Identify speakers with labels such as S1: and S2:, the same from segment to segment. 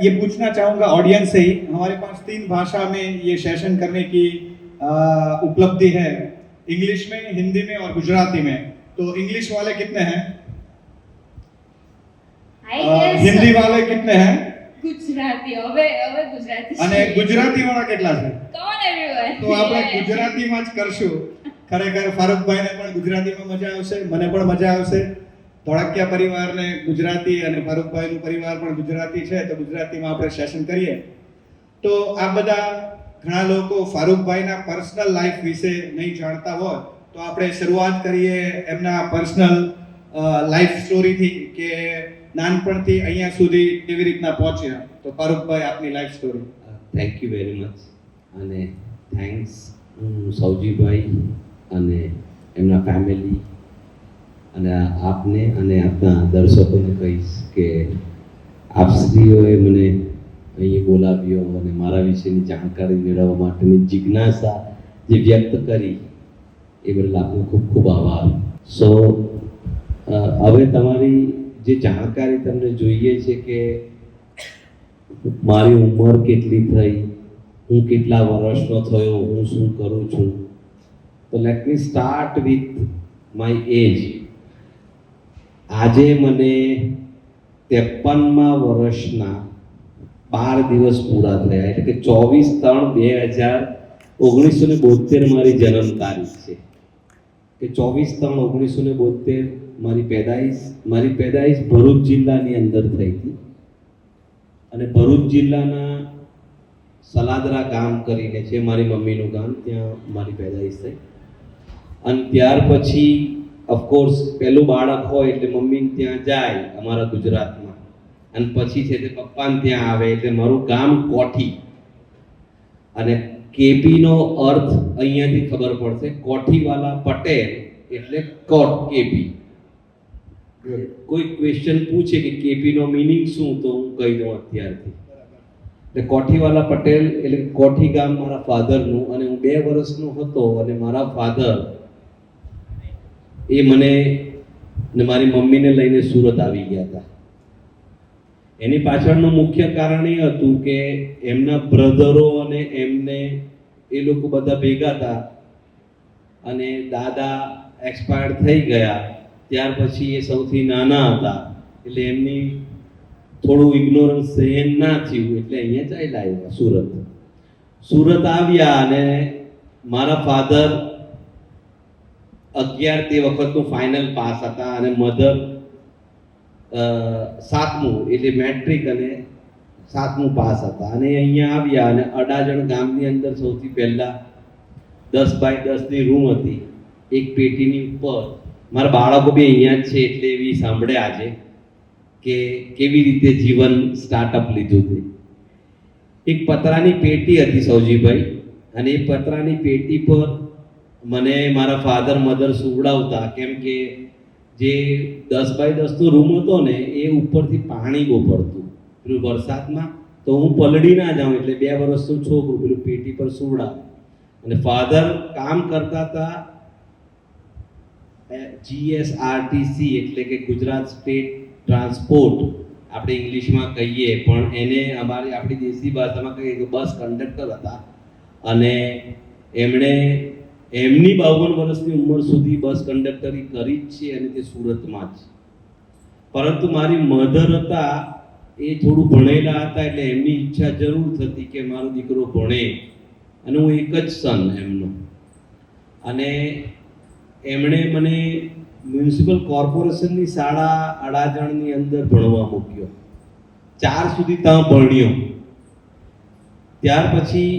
S1: ये पूछना चाहूंगा ऑडियंस से ही, हमारे पास 3 भाषा में ये सेशन करने की उपलब्धि है, इंग्लिश में, हिंदी में और गुजराती में। तो इंग्लिश वाले कितने हैं? हिंदी वाले कितने हैं?
S2: ગુજરાતી હવે ગુજરાતી
S1: અને ગુજરાતી વાળા કેટલા છે?
S2: કોણ એવરીવન
S1: તો આપણે ગુજરાતીમાં જ કરશું. ખરેખર ફારૂકભાઈને પણ ગુજરાતીમાં મજા આવશે, મને પણ મજા આવશે. ધોળકિયા પરિવારને ગુજરાતી અને ફારૂકભાઈનું પરિવાર પણ ગુજરાતી છે, તો ગુજરાતીમાં આપણે સેશન કરીએ. તો આ બધા ઘણા લોકો ફારૂકભાઈના પર્સનલ લાઈફ વિશે નહીં જાણતા હોય, તો આપણે શરૂઆત કરીએ એમના પર્સનલ લાઈફ સ્ટોરીથી કે નાનપણથી અહીંયા સુધી કેવી રીતના પહોંચ્યા. તો ફારૂકભાઈ, આપની life story.
S3: Thank you very much અને થેન્ક્સ સૌજીભાઈ અને એમના ફેમિલી અને આપને અને આપના દર્શકોને કહીશ કે આપશ્રીઓએ મને અહીં બોલાવ્યો અને મારા વિશેની જાણકારી મેળવવા માટેની જિજ્ઞાસા જે વ્યક્ત કરી એ બદલ આપનો ખૂબ ખૂબ આભાર. સો હવે તમારી જે જાણકારી તમને જોઈએ છે કે મારી ઉંમર કેટલી થઈ, હું કેટલા વર્ષનો થયો, હું શું કરું છું, તો let me start with my age. આજે મને 53મા વર્ષના 12 દિવસ પૂરા થયા, એટલે કે 24/3/2019 મારી જન્મ તારીખ છે કે 24/3/1972 મારી પેદાઈશ ભરૂચ જિલ્લાની અંદર થઈ હતી અને ભરૂચ જિલ્લાના સલાદરા ગામ કરીને છે મારી મમ્મીનું ગામ, ત્યાં મારી પેદાઈશ થઈ. અને ત્યાર પછી ઓફકોર્સ પહેલું બાળક હોય એટલે મમ્મી ત્યાં જાય અમારા ગુજરાતમાં, અને પછી છે તે પપ્પાને ત્યાં આવે એટલે મારું ગામ કોઠી. અને કેપીનો અર્થ અહીંયાથી ખબર પડશે, કોઠીવાલા પટેલ એટલે કોટ કેપી. કોઈ ક્વેશ્ચન પૂછે કે કેપીનો મિનિંગ શું, તો હું કહી દઉં અત્યારથી. એટલે કોઠીવાલા પટેલ એટલે કોઠી ગામ મારા ફાધરનું. અને હું 2 વર્ષનો હતો અને મારા ફાધર એ મને ને મારી મમ્મીને લઈને સુરત આવી ગયા હતા. એની પાછળનું મુખ્ય કારણ એ હતું કે એમના બ્રધરો અને એમને એ લોકો બધા ભેગા હતા અને દાદા એક્સપાયર્ડ થઈ ગયા. ત્યાર પછી એ સૌથી નાના હતા એટલે એમની થોડું ઇગ્નોરન્સ સહન ના થયું એટલે અહીંયા ચાલ્યા આવ્યા સુરત આવ્યા. અને મારા ફાધર 11 તે વખતનું ફાઇનલ પાસ હતા અને મધર 7મું એટલે મેટ્રિક અને 7મું પાસ હતા. અને અહીંયા આવ્યા અને અડાજણ ગામની અંદર સૌથી પહેલા 10x10ની રૂમ હતી, એક પેટીની ઉપર. મારા બાળકો બી અહીંયા જ છે એટલે એવી સાંભળે આજે કે કેવી રીતે જીવન સ્ટાર્ટઅપ લીધું હતું. એક પતરાની પેટી હતી સૌજીભાઈ, અને એ પતરાની પેટી પર મને મારા ફાધર મધર સુવડાવતા, કેમ કે જે 10x10નો રૂમ હતો ને એ ઉપરથી પાણી બહુ પડતું પેલું વરસાદમાં, તો હું પલળી ના જાઉં એટલે 2 વર્ષનું છોકરું પેલું પેટી પર સુવડાવે. અને ફાધર કામ કરતા હતા GSRTC એટલે કે ગુજરાત સ્ટેટ ટ્રાન્સપોર્ટ, આપણે ઇંગ્લિશમાં કહીએ પણ એને આપણી દેશી ભાષામાં કહીએ તો બસ કંડક્ટર હતા. અને એમણે એમની 52 વર્ષની ઉંમર સુધી બસ કંડક્ટરી કરી જ છે અને તે સુરતમાં જ. પરંતુ મારી મધર હતા એ થોડું ભણેલા હતા એટલે એમની ઈચ્છા જરૂર થતી કે મારો દીકરો ભણે, અને હું એક જ સન એમનો. અને એમણે મને મ્યુનિસિપલ કોર્પોરેશનની શાળા અડાજણની અંદર ભણવા મૂક્યો, 4 સુધી ત્યાં ભણ્યો. ત્યાર પછી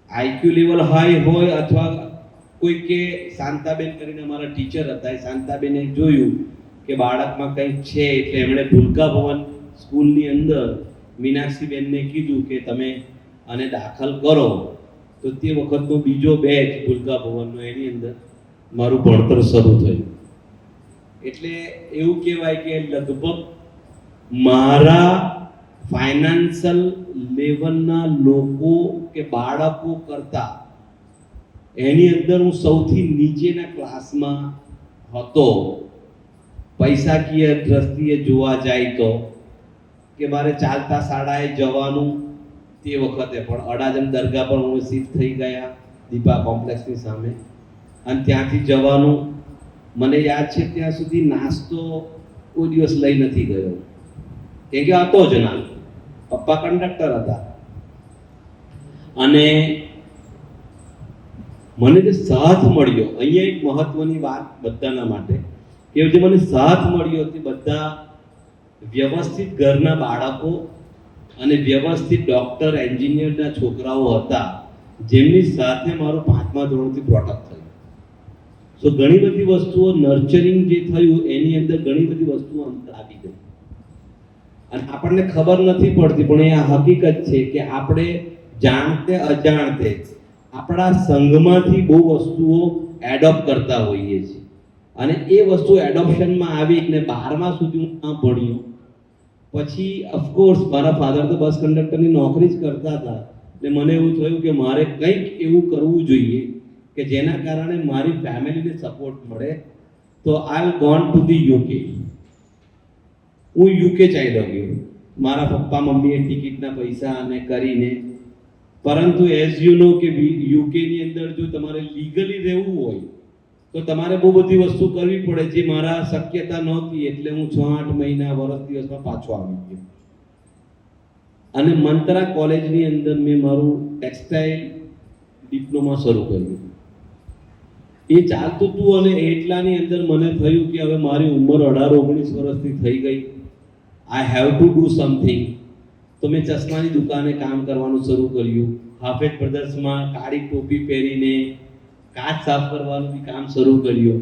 S3: આઈક્યુ લેવલ હાઈ હોય અથવા કોઈ કે શાંતાબેન કરીને અમારા ટીચર હતા, એ શાંતાબેને જોયું કે બાળકમાં કંઈક છે એટલે એમણે ભૂલકા ભવન સ્કૂલની અંદર મીનાક્ષીબેનને કીધું કે તમે આને દાખલ કરો. તો તે વખતનો બીજો બેચ ભૂલકા ભવનનો, એની અંદર મારું ભણતર શરૂ થયું. એટલે એવું કહેવાય કે લગભગ મારા ફાઇનાન્શિયલ લેવલના લોકો કે બાળકો કરતા એની અંદર હું સૌથી નીચેના ક્લાસમાં હતો. પૈસાકીય દ્રષ્ટિએ જોવા જાય તો કે મારે ચાલતા શાળાએ જવાનું, તે વખતે પણ અડાજણ દરગાહ પર હું શિફ્ટ થઈ ગયા દીપા કોમ્પ્લેક્સની સામે, અને ત્યાંથી જવાનું મને યાદ છે ત્યાં સુધી નાસ્તો કોઈ દિવસ લઈ નથી ગયો, કેમ કે હતો જ ના, પપ્પા કંડક્ટર હતા. અને મને જે સાથ મળ્યો, અહીંયા એક મહત્વની વાત બધાના માટે કે જે મને સાથ મળ્યો તે બધા વ્યવસ્થિત ઘરના બાળકો અને વ્યવસ્થિત ડોક્ટર એન્જિનિયરના છોકરાઓ હતા, જેમની સાથે મારું 5મા ધોરણથી બ્રોટઅપ થયું. સો ઘણી બધી વસ્તુઓ નર્ચરિંગ જે થયું એની અંદર ઘણી બધી વસ્તુઓ અંદર આવી ગઈ, અને આપણને ખબર નથી પડતી, પણ એ આ હકીકત છે કે આપણે જાણતે અજાણતે આપણા સંઘમાંથી બહુ વસ્તુઓ એડોપ્ટ કરતા હોઈએ છીએ. અને એ વસ્તુ એડોપ્શનમાં આવીને 12મા સુધી હું ત્યાં ભણ્યો. પછી ઓફકોર્સ મારા ફાધર તો બસ કંડક્ટરની નોકરી જ કરતા હતા, એટલે મને એવું થયું કે મારે કંઈક એવું કરવું જોઈએ કે જેના કારણે મારી ફેમિલીને સપોર્ટ મળે. તો આઈ ગોન ટુ ધી યુકે. હું યુકે ચાલ્યો ગયો. મારા પપ્પા મમ્મીએ ટિકિટના પૈસા અને કરીને, પરંતુ એઝ યુ નો કે યુકેની અંદર જો તમારે લીગલી રહેવું હોય તો તમારે બહુ બધી વસ્તુ કરવી પડે, જે મારા શક્યતા નહોતી. એટલે હું 6-8 મહિના વર્ષ દિવસમાં પાછો આવી ગયો. અને મંત્રા કોલેજની અંદર મેં મારું ટેક્સટાઇલ ડિપ્લોમા શરૂ કર્યું. એ ચાલતું હતું અને એટલાની અંદર મને થયું કે હવે મારી ઉંમર 18-19 વર્ષની થઈ ગઈ, I have to do something. તો મેં ચશ્માની દુકાને કામ કરવાનું શરૂ કર્યું. હાફેજ બ્રધર્સમાં કાળી ટોપી પહેરીને કાચ સાફ કરવાનું બી કામ શરૂ કર્યું.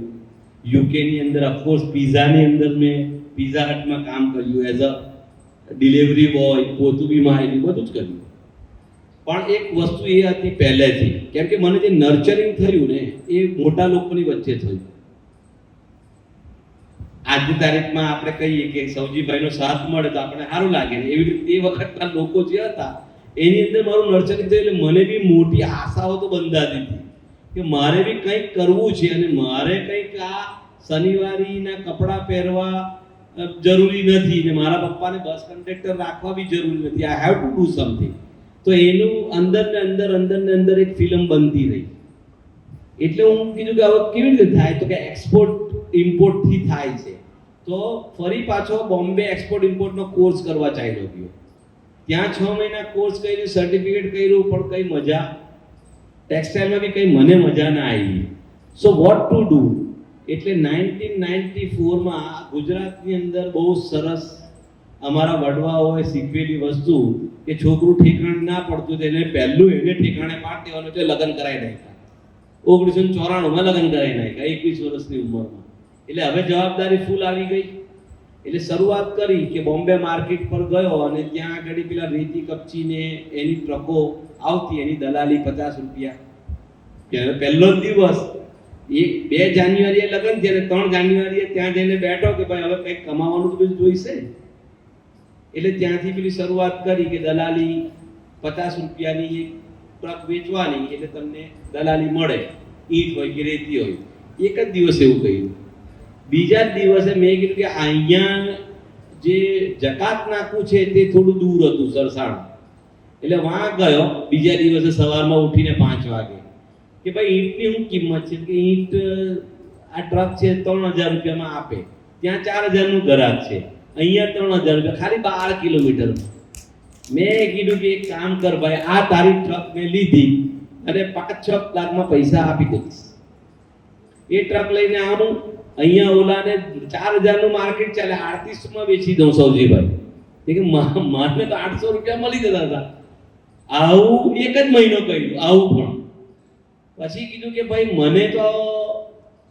S3: યુકેની અંદર ઓફકોર્સ પિઝાની અંદર મેં પિઝા હટમાં કામ કર્યું એઝ અ ડિલિવરી બોય, પોતું બી મારેલું, બધું જ કર્યું. પણ એક વસ્તુ એ હતી પહેલેથી, કેમ કે મને જે નર્ચરિંગ થયું ને એ મોટા લોકોની વચ્ચે થયું. આજની તારીખમાં આપણે કહીએ કે સૌજીભાઈનો સાથ મળે તો આપણે સારું લાગે ને, એવી રીતે એ વખતના લોકો જે હતા એની અંદર મારું નર્ચરિંગ થયું. એટલે મને બી મોટી આશાઓ તો બંધાતી હતી કે મારે બી કંઈક કરવું છે, અને મારે કંઈક આ શનિવારીના કપડાં પહેરવા જરૂરી નથી, ને મારા પપ્પાને બસ કંડક્ટર રાખવા બી જરૂરી નથી. I have to do something. તો એનું અંદર ને અંદર એક ફિલ્મ બનતી રહી. એટલે હું કીધું કે હવે કેવી રીતે થાય, તો કે એક્સપોર્ટ ઇમ્પોર્ટથી થાય છે. તો ફરી પાછો બોમ્બે એક્સપોર્ટ ઇમ્પોર્ટનો કોર્સ કરવા ચાલ્યો ગયો. ત્યાં 6 મહિના કોર્સ કર્યું, સર્ટિફિકેટ કર્યું, પણ કઈ મજા, ટેક્સટાઇલમાં બી કઈ મને મજા ના આવી. So what to do. એટલે 1994માં ગુજરાતની અંદર બહુ સરસ અમારા વડવાઓએ શીખવેલી વસ્તુ કે છોકરું ઠેકાણે ના પડતું તેને પહેલું એને ઠેકાણે પાડી દેવાનું, એટલે લગ્ન કરાવી નાખ્યા. 1994માં લગ્ન કરાવી નાખ્યા 21 વર્ષની ઉંમરમાં. એટલે હવે જવાબદારી ફૂલ આવી ગઈ. એટલે શરૂઆત કરી કે બોમ્બે માર્કેટ પર ગયો, અને ત્યાં આગળ પેલા રેતી કપચીને એની ટ્રકો આવતી, એની દલાલી 50 રૂપિયા. પહેલો દિવસ 2 જાન્યુઆરીએ લગ્ન છે, અને 3 જાન્યુઆરીએ ત્યાં જઈને બેઠો કે ભાઈ હવે કંઈક કમાવાનું તો બધું જોઈશે. એટલે ત્યાંથી પેલી શરૂઆત કરી કે દલાલી 50 રૂપિયાની એક ટ્રક વેચવાની, એટલે તમને દલાલી મળે, ઈંટ હોય કે રેતી હોય. એક જ દિવસ એવું કહ્યું. બીજા જ દિવસે મેં કીધું કે અહીંયા જે જકાત નાકું છે તે થોડું દૂર હતું, સરસાણ. એટલે વાં ગયો બીજા દિવસે સવારમાં ઉઠીને 5 વાગે કે ભાઈ ઈંટની શું કિંમત છે, કે ઈંટ આ ટ્રક છે 3000 રૂપિયામાં આપે, ત્યાં 4000નું ગ્રાહક છે, અહીંયા 3000 રૂપિયા, ખાલી 12 કિલોમીટરમાં. મેં કીધું કે એક કામ કર ભાઈ, આ તારી ટ્રક મેં લીધી અને 5-6 લાખમાં પૈસા આપી દઈશ. એ ટ્રક લઈને આવું, અહીંયા ઓલાને 4000નું માર્કેટ ચાલે, 38માં વેચી દઉં સૌજીભાઈ. કે મારને તો 800 રૂપિયા મળી જતા હતા. આવું એક જ મહિનો કર્યું, આવું પણ. પછી કીધું કે ભાઈ મને તો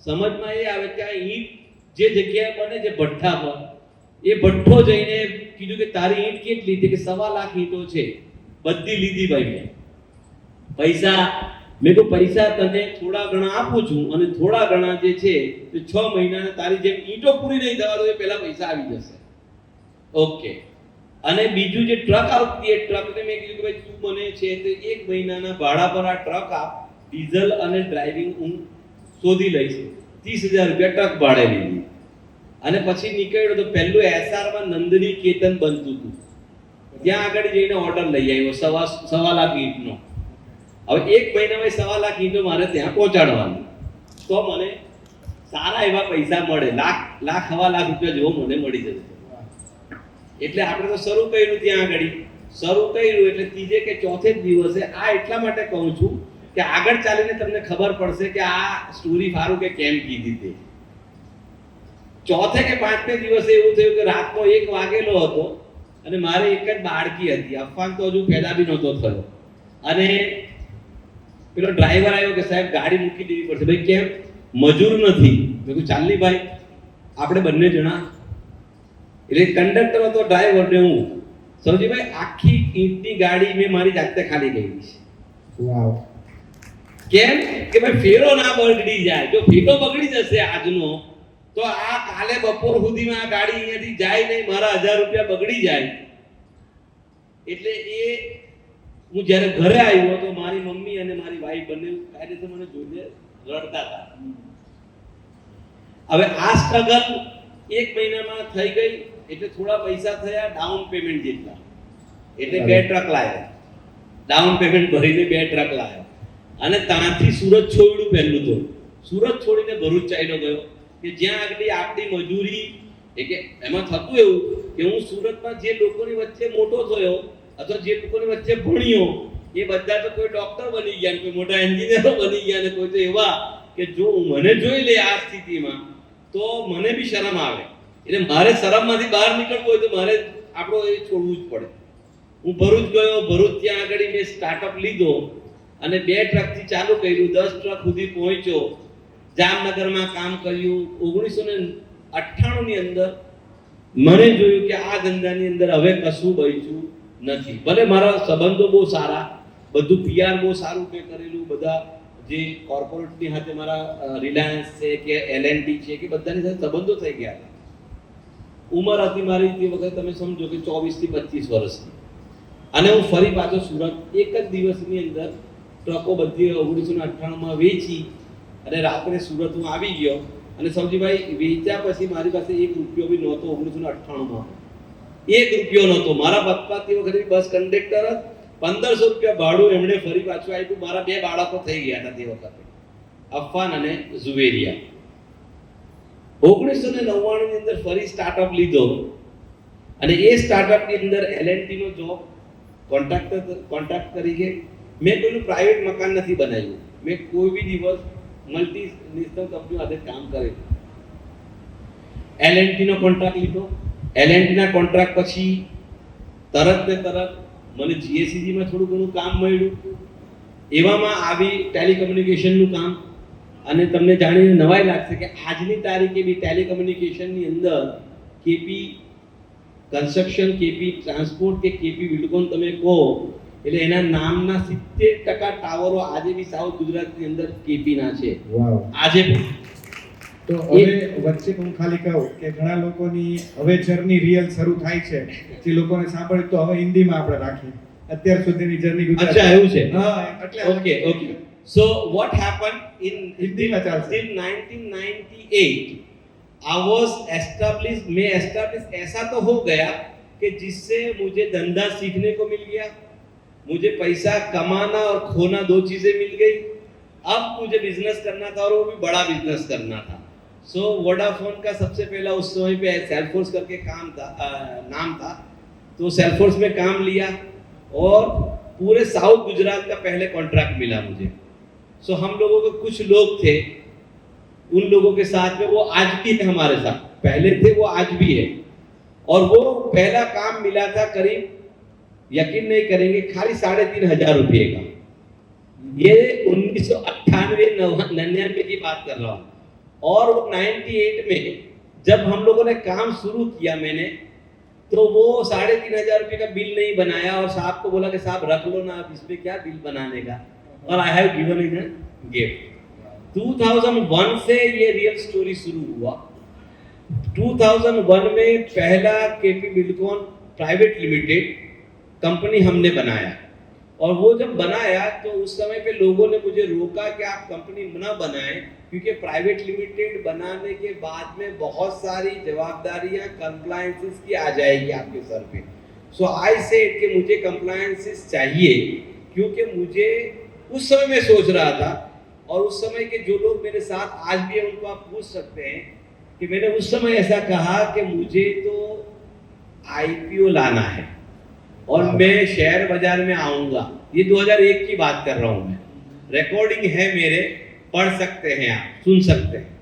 S3: સમજમાં એ આવે કે આ ઈંટ જે જગ્યાએ બને છે ભઠ્ઠા પર, એ ભઠ્ઠો જઈને કીધું કે તારી ઈંટ કેટલી, કે 1.25 લાખ ઈંટો છે, બધી લીધી ભાઈ મેં. પૈસા મેં કહ્યું પૈસા તને થોડા ઘણા આપું છું, અને થોડા ઘણા જે છે તે 6 મહિનાના તારી જેમ ઈંટો પૂરી નહીં થવા દો એ પહેલા પૈસા આવી જશે. ઓકે. અને બીજું જે ટ્રક આવતી એ ટ્રકને મેં કીધું કે ભાઈ તું મને છે તે 1 મહિનાના ભાડા પર આ ટ્રક આપ, ડીઝલ અને ડ્રાઇવિંગ હું શોધી લઈશ. 30,000 રૂપિયા ટ્રક ભાડે લીધી. અને પછી નીકળ્યો તો પહેલું એસઆરમાં નંદની કેતન બનતું હતું. ત્યાં આગળ જઈને ઓર્ડર લઈ આવ્યો સવા લાખ ઈંટનો. હવે એક મહિનામાં 1.25 લાખ ઈંટો મારે ત્યાં પહોંચાડવાની, તો મને સારા એવા પૈસા મળે, લાખ સવા લાખ રૂપિયા જેવો મને મળી જશે. એટલે આપણે તો શરૂ કર્યું ત્યાં આગળ, શરૂ કર્યું એટલે ત્રીજે કે ચોથે જ દિવસે, આ એટલા માટે કહું છું કે આગળ ચાલીને તમને ખબર પડશે કે આ સ્ટોરી ફારૂકે કેમ કીધી તે. ચોથે કે પાંચમે દિવસે એવું થયું કે રાતનો 1 વાગેલો હતો અને મારે એક જ બાળકી હતી, અફવાન તો હજુ પેદા બી નહોતો થયો. અને પેલો ડ્રાઈવર આવ્યો કે સાહેબ ગાડી મૂકી દેવી પડશે. ભાઈ કેમ? મજૂર નથી. મેં કીધું ચાલની ભાઈ, આપણે બંને જણા. એટલે કંડક્ટર હતો, ડ્રાઈવર ને હું. સૌજીભાઈ આખી ઈંટની ગાડી મેં મારી જાતે ખાલી કરી છે.
S1: વાવ.
S3: કેમ કે ભાઈ ફેરો ના બગડી જાય. જો ફેરો બગડી જશે આજનો, તો આ કાલે બપોર સુધીમાં આ ગાડી અહીંયાથી જાય નહીં, મારા 1000 રૂપિયા બગડી જાય. એટલે એ હું જ્યારે ઘરે આવ્યો તો મારી મમ્મી અને મારી વાઈફ બંને કાયદેસર મને જોઈને રડતા હતા. હવે આ સ્ટ્રગલ 1 મહિનામાં થઈ ગઈ. એટલે થોડા પૈસા થયા, ડાઉન પેમેન્ટ જેટલા. એટલે 2 ટ્રક લાવ્યા, ડાઉન પેમેન્ટ ભરીને 2 ટ્રક લાવ્યા. અને ત્યાંથી સુરત છોડ્યું. પહેલું તો સુરત છોડીને ભરૂચ ચાલ્યો ગયો કે જ્યાં આગળ આપણી મજૂરી. કે એમાં થતું એવું કે હું સુરતમાં જે લોકોની વચ્ચે મોટો થયો અથવા જે લોકોની વચ્ચે ભણ્યો, એ બધા તો કોઈ ડોક્ટર બની ગયા, કોઈ મોટા એન્જિનિયરો બની ગયા, અને કોઈ તો એવા કે જો મને જોઈ લે આ સ્થિતિમાં તો મને બી શરમ આવે. એટલે મારે શરમમાંથી બહાર નીકળવું હોય તો મારે આપણો એ છોડવું જ પડે. હું ભરૂચ ગયો, ભરૂચ ત્યાં આગળ મેં સ્ટાર્ટઅપ લીધો અને 2 ટ્રકથી ચાલુ કર્યું, 10 ટ્રક સુધી પહોંચ્યો. જામનગરમાં કામ કર્યું. 1998 ની અંદર મને જોયું કે આ ધંધાની અંદર હવે કશું બચ્યું નથી. ભલે મારા સંબંધો બહુ સારા, બધું પીઆર બહુ સારું મેં કરેલું, બધા જે કોર્પોરેટની સાથે મારા રિલાયન્સ છે કે એલએનટી છે કે બધાની સાથે સંબંધો થઈ ગયા હતા. ઉંમર હતી મારી તે વખતે તમે સમજો કે 24 થી 25 વર્ષની. અને હું ફરી પાછો સુરત એક જ દિવસની અંદર ટ્રકો બધી 1998માં વેચી અને રાત્રે સુરત હું આવી ગયો. અને સૌજીભાઈ વેચ્યા પછી મારી પાસે 1 રૂપિયો બી નહોતો. 1998માં 1 રૂપિયો નહોતો. મારા પપ્પા તે વખતે બસ કંડક્ટર જ. 1500 રૂપિયા ભાડું એમણે ફરી પાછું આપ્યું. મારા 2 બાળકો થઈ ગયા હતા તે વખતે, અફવાન અને ઝુવેરિયા. 1999 ની અંદર ફરી સ્ટાર્ટઅપ લીધો અને એ સ્ટાર્ટઅપની અંદર એલએનટી નો જોબ કોન્ટ્રાક્ટ તરીકે. મેં કોઈનું પ્રાઇવેટ મકાન નથી બનાવ્યું. મેં કોઈ બી દિવસ મલ્ટીનેશનલ કંપનીઓ સાથે કામ કરેલું. એલએનટી નો કોન્ટ્રાક્ટ લીધો. એલએનટી ના કોન્ટ્રાક્ટ પછી તરત ને તરત મને જીએસીસી માં થોડું ઘણું કામ મળ્યું. એવામાં આવી ટેલિકમ્યુનિકેશનનું કામ. અને તમને જાણીને નવાઈ લાગશે કે આજની તારીખે બી ટેલિકમ્યુનિકેશનની અંદર કેપી કન્સ્ટ્રક્શન, કેપી ટ્રાન્સપોર્ટ કે કેપી વિલ્ડકોન તમે કહો એટલે એના નામના 70% ટાવરો આજે બી સાઉથ ગુજરાતની અંદર કેપી ના છે.
S1: વાવ.
S3: આજે
S1: તો હવે વચ્ચે હું ખાલી કહું કે ઘણા લોકોની હવે જર્ની રિયલ શરૂ થાય છે. જે લોકોને સાંભળ્યું તો હવે હિન્દીમાં આપણે રાખીએ. અત્યાર સુધીની જર્ની ગુજરાતી.
S3: અચ્છા એવું છે.
S1: હા એટલે
S3: okay. So what happened in
S1: Hindi में चल
S3: till 1998 I was established. मैं established ऐसा तो हो गया कि जिससे मुझे धंधा सीखने को मिल गया, मुझे पैसा कमाना और खोना 2 चीजें मिल गई. अब मुझे बिजनेस करना था और वो भी बड़ा बिजनेस करना था. सो वोडाफोन का सबसे पहला उस समय पे सेल्फोर्स करके नाम था. तो सेल्फोर्स में काम लिया और पूरे साउथ गुजरात का पहले कॉन्ट्रैक्ट मिला मुझे. सो हम लोगों के कुछ लोग थे, उन लोगों के साथ में वो आज भी है हमारे साथ. पहले थे वो आज भी है. और वो पहला काम मिला था करीब, यकीन नहीं करेंगे, खाली 3500 रुपये का. ये 1998-99 की बात कर रहा हूँ. और वो 98 में जब हम लोगों ने काम शुरू किया मैंने, तो वो 3500 रुपये का बिल नहीं बनाया और साहब को बोला कि साहब रख लो ना, आप इसमें क्या बिल बनाने का. और I have given in gift. 2001 से ये रियल स्टोरी शुरू हुआ. 2001 में पहला KP Buildcon private limited company हमने बनाया. और वो जब बनाया तो उस समय पे लोगों ने मुझे रोका कि आप कंपनी न बनाएं, क्योंकि प्राइवेट लिमिटेड बनाने के बाद में बहुत सारी जवाबदारियां कंप्लायंसेस की आ जाएगी आपके सर पे.
S4: सो आई सेड कि मुझे कंप्लायंसेस चाहिए, क्योंकि मुझे उस समय मैं सोच रहा था, और उस समय के जो लोग मेरे साथ आज भी हैं उनको आप पूछ सकते हैं कि मैंने उस समय ऐसा कहा कि मुझे तो आईपीओ लाना है और मैं शेयर बाजार में आऊंगा। ये 2001 की बात कर रहा हूं मैं, रिकॉर्डिंग है मेरे, पढ़ सकते हैं आप, सुन सकते हैं।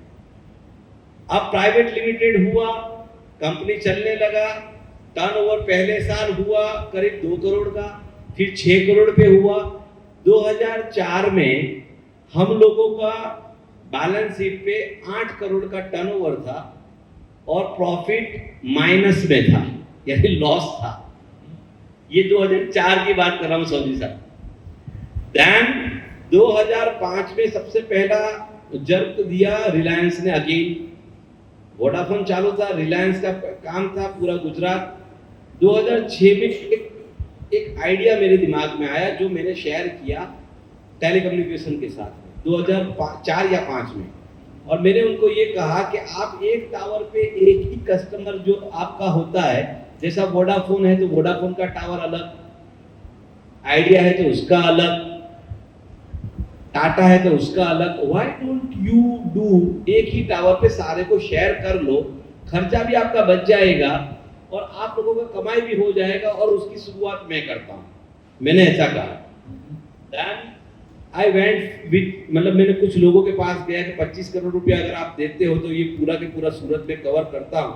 S4: अब प्राइवेट लिमिटेड हुआ, कंपनी चलने लगा, टर्नओवर पहले साल हुआ करीब 2 करोड़ का, फिर 6 करोड़ पे हुआ। 2004 में हम लोगों का बैलेंस शीट पे 8 करोड़ का टर्नओवर था और प्रॉफिट माइनस में था, यानी लॉस था। ये 2004 की बात कर रहा हूं सौजी साहब। देन 2005 में सबसे पहला जर्क दिया रिलायंस ने, अगेन वोडाफोन चालू था, रिलायंस का काम था पूरा गुजरात। 2006 में एक आइडिया मेरे दिमाग में आया जो मैंने शेयर किया टेलीकम्युनिकेशन के साथ में 2004 या 5 में, और मैंने उनको ये कहा कि आप एक टावर पे एक ही कस्टमर जो आपका होता है, जैसा वोडाफोन है तो वोडाफोन का टावर अलग, आइडिया है तो उसका अलग, टाटा है तो उसका अलग, व्हाई डोंट यू डू एक ही टावर पे सारे को शेयर कर लो, खर्चा भी आपका बच जाएगा और आप लोगों का कमाई भी हो जाएगा, और उसकी शुरुआत मैं करता हूं। मैंने ऐसा कहा। देन आई वेंट विथ, मतलब मैंने कुछ लोगों के पास गया कि 25 करोड़ रुपया अगर आप देते हो तो ये पूरा के पूरा सूरत में कवर करता हूं।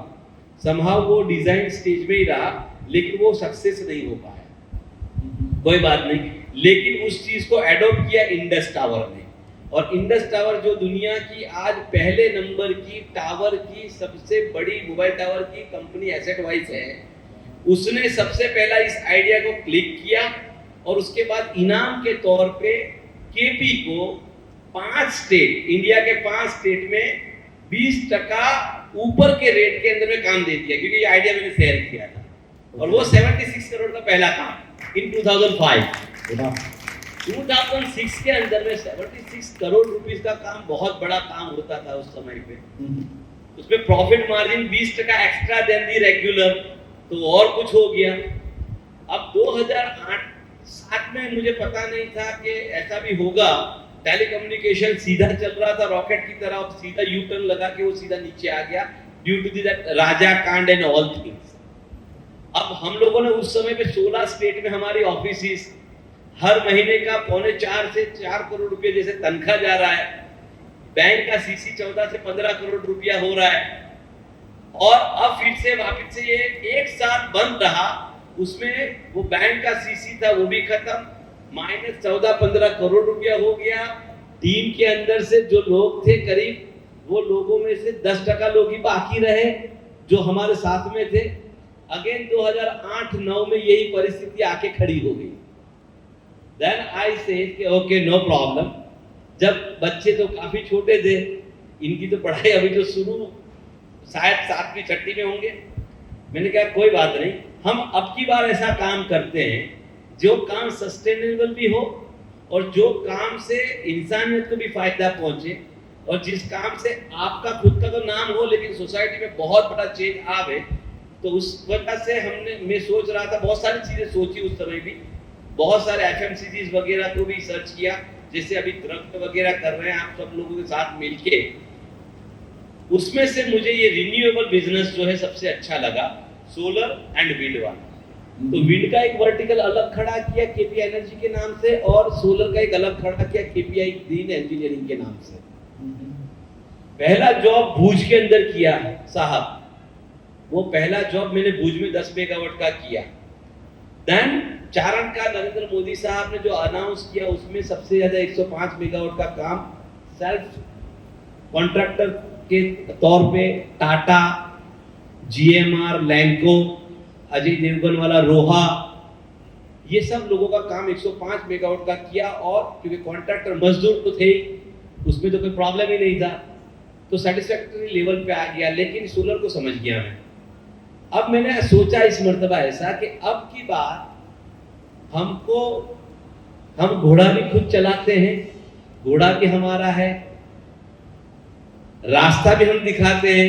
S4: समहाउ वो डिजाइन स्टेज में ही रहा, लेकिन वो सक्सेस नहीं हो पाया। कोई बात नहीं, लेकिन उस चीज को एडॉप्ट किया इंडस टावर ने, और इंडस टावर जो दुनिया की आज पहले नंबर की टावर की सबसे बड़ी मोबाइल टावर की कंपनी एसेट वाइज है, उसने सबसे पहला इस आइडिया को क्लिक किया, और उसके बाद इनाम के तौर पे केपी को 5 स्टेट, इंडिया के 5 स्टेट में 20% ऊपर के रेट के अंदर में काम दे दिया, क्योंकि ये आइडिया मैंने शेयर किया था। और वो 76 करोड़ का पहला काम इन 2005। 2006 के अंदर में 76 करोड़ रुपीस का काम बहुत बड़ा काम होता था उस समय पे। उसमें profit margin 20% extra then the regular, तो और कुछ हो गया। अब 2008-7 में मुझे पता नहीं था कि ऐसा भी होगा। टेलीकम्युनिकेशन सीधा चल रहा था रॉकेट की तरह, और सीधा यू टर्न लगा के वो सीधा नीचे आ गया ड्यू टू दैट राजा कांड एंड ऑल थिंग्स। अब हम लोगों ने उस समय पे 16 स्टेट में हमारी ऑफिसेस, हर महीने का 3.25 से 4 करोड़ रुपए जैसे तनख्वाह जा रहा है, बैंक का सीसी 14 से 15 करोड़ रुपया हो रहा है, और अब फिर से वापस से ये एक साल बंद रहा, उसमें वो बैंक का सीसी था वो भी खत्म, माइनस 14-15 करोड़ रुपया हो गया। टीम के अंदर से जो लोग थे करीब, वो लोगों में से 10% लोग ही बाकी रहे जो हमारे साथ में थे। अगेन 2008-9 में यही परिस्थिति आके खड़ी हो गई। देन आई सेड कि ओके नो प्रॉब्लम। जब बच्चे तो काफी छोटे थे, इनकी तो पढ़ाई अभी तो शुरू शायद 7वीं 6वीं में होंगे, मैंने कहा कोई बात नहीं, हम अब की बार ऐसा काम करते हैं जो काम सस्टेनेबल भी हो और जो काम से इंसानियत को भी फायदा पहुंचे, और जिस काम से आपका खुद का तो नाम हो लेकिन सोसाइटी में बहुत बड़ा चेंज आवे। तो उस वजह से मैं सोच रहा था, बहुत सारी चीजें सोची उस समय भी, बहुत सारे एफएमसीजीज वगैरह को भी सर्च किया, जैसे अभी दरख्त वगैरह कर रहे हैं आप सब लोगों के साथ मिलके। उसमें से मुझे ये रिन्यूएबल बिजनेस जो है सबसे अच्छा लगा, सोलर एंड विंड वाला। तो विंड का एक वर्टिकल अलग खड़ा किया केपीआई एनर्जी के नाम से, और सोलर का एक अलग खड़ा किया केपीआई ग्रीन इंजीनियरिंग के नाम से। पहला जॉब भुज के अंदर किया साहब, वो पहला जॉब मैंने भुज में 10 मेगावाट का किया। देन चारण का नरेंद्र मोदी साहब ने जो अनाउंस किया, उसमें सबसे ज्यादा 105 मेगावाट का काम सेल्फ कॉन्ट्रैक्टर के तौर पे टाटा, जीएमआर, लैंको, अजय देवगन वाला रोहा, ये सब लोगों का काम 105 मेगावाट का किया। और क्योंकि कॉन्ट्रैक्टर मजदूर तो थे, उसमें तो कोई प्रॉब्लम ही नहीं था, तो सेटिस्फैक्टरी लेवल पे आ गया। लेकिन सोलर को समझ गया मैं। अब मैंने सोचा इस मर्तबा ऐसा कि अब की बात हम घोड़ा भी खुद चलाते हैं, घोड़ा भी हमारा है, रास्ता भी हम दिखाते हैं,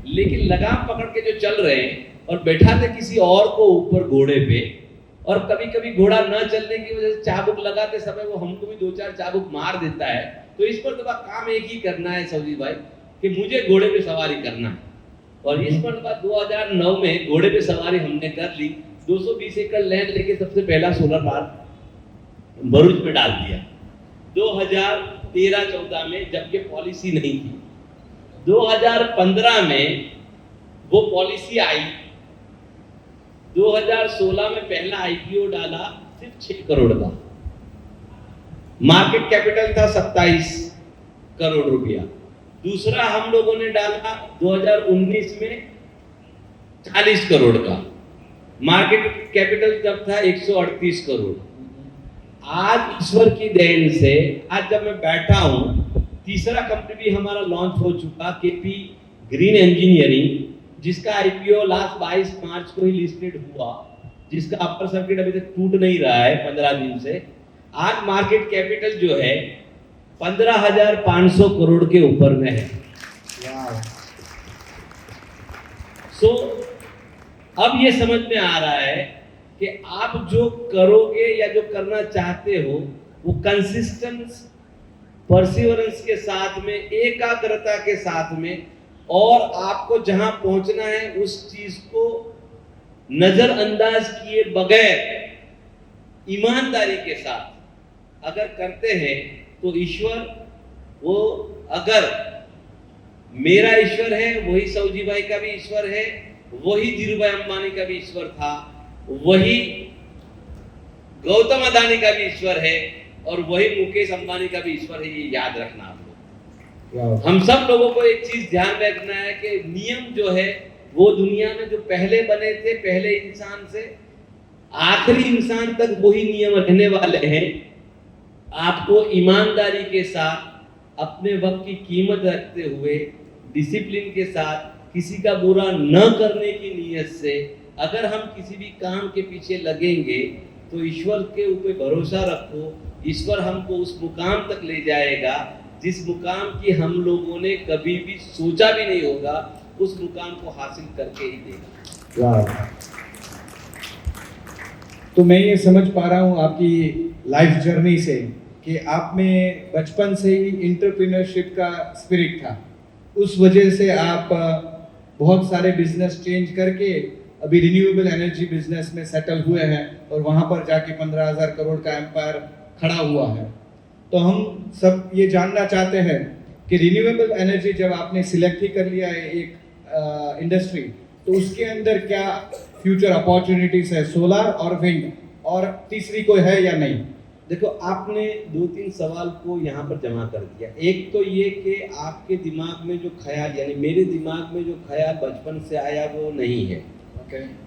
S4: लेकिन लगाम पकड़ के जो चल रहे हैं और बैठाते किसी और को ऊपर घोड़े पे, और कभी कभी घोड़ा न चलने की वजह से चाबुक लगाते समय वो हमको भी 2-4 चाबुक मार देता है। तो इस पर तो काम एक ही करना है सऊदी भाई कि मुझे घोड़े पे सवारी करना है। और इस पर 2009 में घोड़े पे सवारी हमने कर ली। 220 एकड़ लैंड लेके सबसे पहला सोलर पार्क भरूच में डाल दिया 2013-14 में, जबकि पॉलिसी नहीं थी। 2015 में वो पॉलिसी आई। 2016 में पहला आईपीओ डाला, सिर्फ 6 करोड़ का मार्केट कैपिटल था, 27 करोड़ रुपया। दूसरा हम लोगों ने डाला 2019 में 40 करोड़ का, मार्केट कैपिटल जब था 138 करोड़। आज ईश्वर की देन से आज जब मैं बैठा हूं, तीसरा कंपनी भी हमारा लॉन्च हो चुका, केपी ग्रीन इंजीनियरिंग, जिसका आईपीओ लास्ट 22 मार्च को ही लिस्टेड हुआ, जिसका अपर सर्किट अभी तक टूट नहीं रहा है 15 दिन से। आज मार्केट कैपिटल जो है 15,500 करोड़ के ऊपर में है। सो अब ये समझ में आ रहा है कि आप जो करोगे या जो करना चाहते हो वो कंसिस्टेंस, परसिवरेंस के साथ में, एकाग्रता के साथ में, और आपको जहां पहुंचना है उस चीज को नजरअंदाज किए बगैर ईमानदारी के साथ अगर करते हैं तो ईश्वर, वो अगर मेरा ईश्वर है वही सऊदी भाई का भी ईश्वर है, वही धीरूभाई अंबानी का भी ईश्वर था, वही गौतम अदानी का भी ईश्वर है, और वही मुकेश अंबानी का भी ईश्वर है। ये याद रखना आप लोग। हम सब लोगों को एक चीज ध्यान रखना है कि नियम जो है वो दुनिया में जो पहले बने थे, पहले इंसान से आखिरी इंसान तक वही नियम रहने वाले हैं। आपको ईमानदारी के साथ, अपने वक्त की कीमत रखते हुए, डिसिप्लिन के साथ, किसी का बुरा न करने की नीयत से अगर हम किसी भी काम के पीछे लगेंगे तो ईश्वर के ऊपर भरोसा रखो, ईश्वर हमको उस मुकाम तक ले जाएगा जिस मुकाम की हम लोगों ने कभी भी सोचा भी नहीं होगा, उस मुकाम को हासिल करके ही देगा।
S1: वाह, तो मैं ये समझ पा रहा हूँ आपकी लाइफ जर्नी से कि आप में बचपन से ही एंटरप्रेन्योरशिप का स्पिरिट था। उस वजह से आप बहुत सारे बिजनेस चेंज करके अभी रिन्यूएबल एनर्जी बिजनेस में सेटल हुए हैं और वहाँ पर जाके 15,000 करोड़ का एम्पायर खड़ा हुआ है। तो हम सब ये जानना चाहते हैं कि रिन्यूएबल एनर्जी जब आपने सिलेक्ट ही कर लिया है एक इंडस्ट्री, तो उसके अंदर क्या फ्यूचर अपॉर्चुनिटीज है, सोलर और विंड, और तीसरी कोई है या नहीं?
S4: देखो, आपने 2-3 सवाल को यहाँ पर जमा कर दिया। एक तो ये कि आपके दिमाग में जो ख्याल, यानी मेरे दिमाग में जो ख्याल बचपन से आया वो नहीं है।